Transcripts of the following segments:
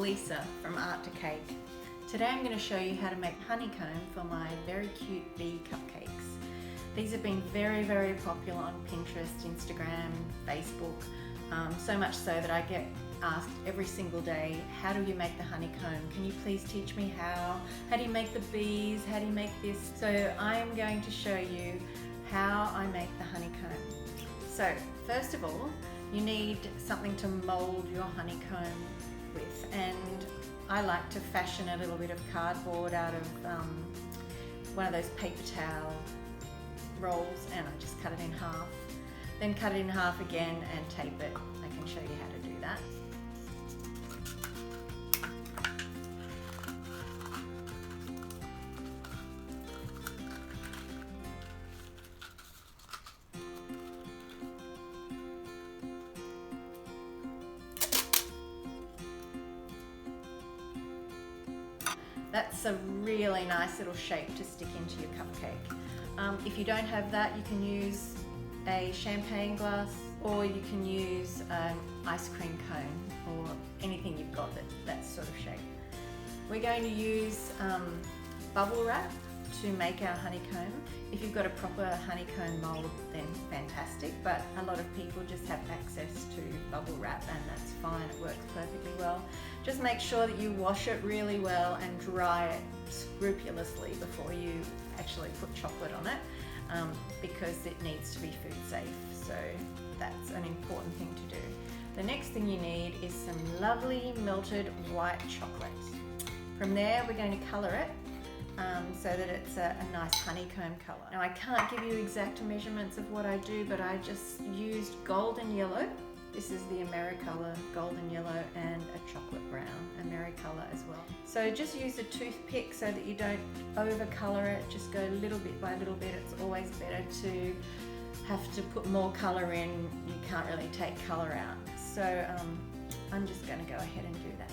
Lisa from Art to Cake. Today I'm going to show you how to make honeycomb for my very cute bee cupcakes. These have been very, very popular on Pinterest, Instagram, Facebook, so much so that I get asked every single day, how do you make the honeycomb? Can you please teach me how? How do you make the bees? How do you make this? So I'm going to show you how I make the honeycomb. So first of all, you need something to mold your honeycomb with, and I like to fashion a little bit of cardboard out of one of those paper towel rolls, and I just cut it in half, then cut it in half again and tape it. I can show you how to do that. That's a really nice little shape to stick into your cupcake. If you don't have that, you can use a champagne glass, or you can use an ice cream cone, or anything you've got that sort of shape. We're going to use bubble wrap to make our honeycomb. If you've got a proper honeycomb mold, then fantastic, but a lot of people just have access to bubble wrap, and that's fine, it works perfectly well. Just make sure that you wash it really well and dry it scrupulously before you actually put chocolate on it, because it needs to be food safe, so that's an important thing to do. The next thing you need is some lovely melted white chocolate. From there we're going to colour it so that it's a nice honeycomb colour. Now I can't give you exact measurements of what I do, but I just used golden yellow. This is the Americolor golden yellow, and a chocolate brown Americolor as well. So just use a toothpick so that you don't overcolour it. Just go little bit by little bit. It's always better to have to put more colour in. You can't really take colour out. So I'm just going to go ahead and do that.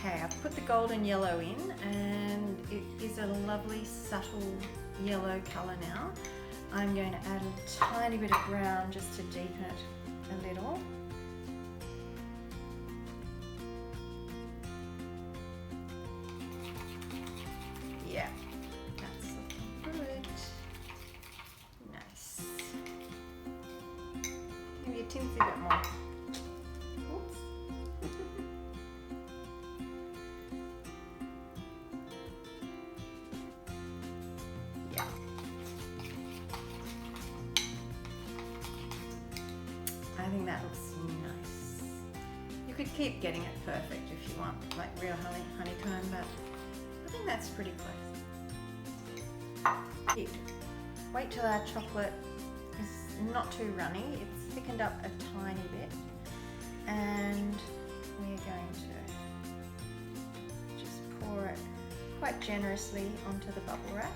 Okay, I've put the golden yellow in, and it is a lovely subtle yellow colour now. I'm going to add a tiny bit of brown just to deepen it a little. Yeah, that's looking good. Nice. Maybe a tinsy bit more. Oops. Yeah. I think that looks nice. You could keep getting it perfect if you want, like real honeycomb, but I think that's pretty close. Wait till our chocolate is not too runny. It's thickened up a tiny bit, and we're going to just pour it quite generously onto the bubble wrap.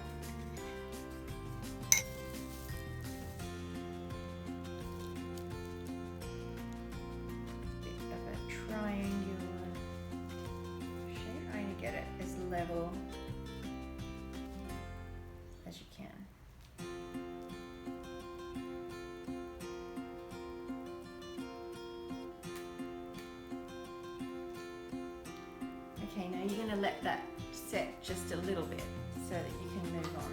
Bit of a triangular shape, trying to get it as level as you can. Okay, now you're going to let that set just a little bit so that you can move on.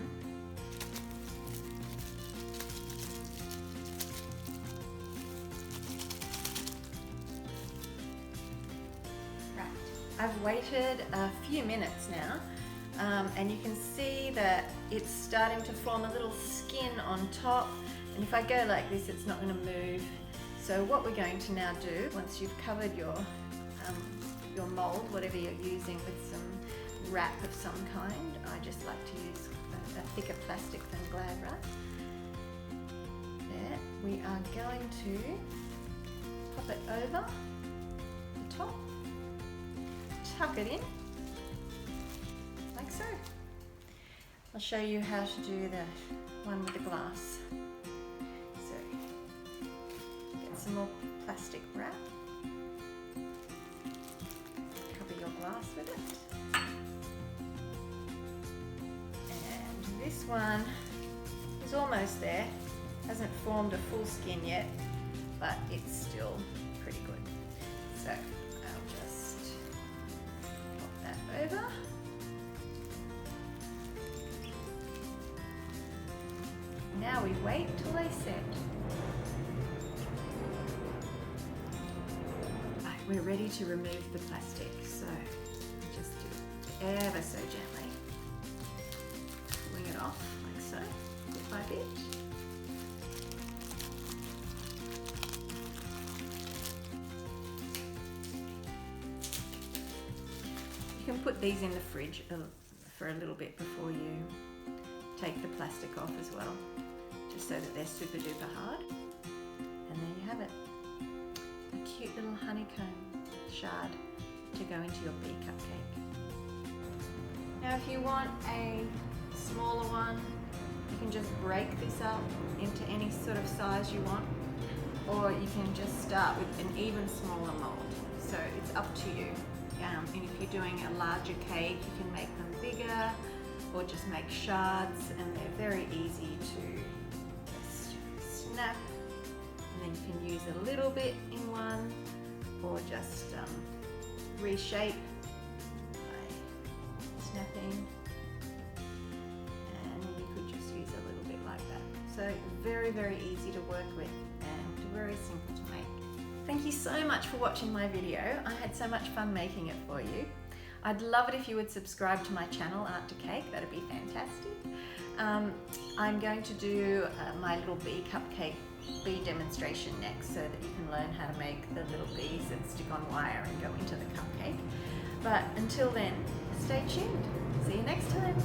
Right, I've waited a few minutes now, and you can see that it's starting to form a little skin on top, and if I go like this, it's not going to move. So what we're going to now do, once you've covered your mold, whatever you're using, with some wrap of some kind. I just like to use a thicker plastic than Glad wrap. There, we are going to pop it over the top, tuck it in, like so. I'll show you how to do the one with the glass. So, get some more plastic wrap. Cover your glass with it. this one is almost there. Hasn't formed a full skin yet, but it's still pretty good. So I'll just pop that over. Now we wait till they set. Right, we're ready to remove the plastic, so just do it ever so gently. Pulling it off like so, bit by bit. You can put these in the fridge for a little bit before you take the plastic off as well, just so that they're super duper hard. And there you have it, a cute little honeycomb shard to go into your bee cupcake. Now if you want a smaller one, you can just break this up into any sort of size you want, or you can just start with an even smaller mold. So it's up to you. And if you're doing a larger cake, you can make them bigger or just make shards, and they're very easy to just snap, and then you can use a little bit in one, or just reshape by snapping, and you could just use a little bit like that. So very, very easy to work with and very simple to make. Thank you so much for watching my video. I had so much fun making it for you. I'd love it if you would subscribe to my channel, Art to Cake. That'd be fantastic. I'm going to do my little bee cupcake bee demonstration next, so that you can learn how to make the little bees that stick on wire and go into the cupcake. But until then, stay tuned. See you next time.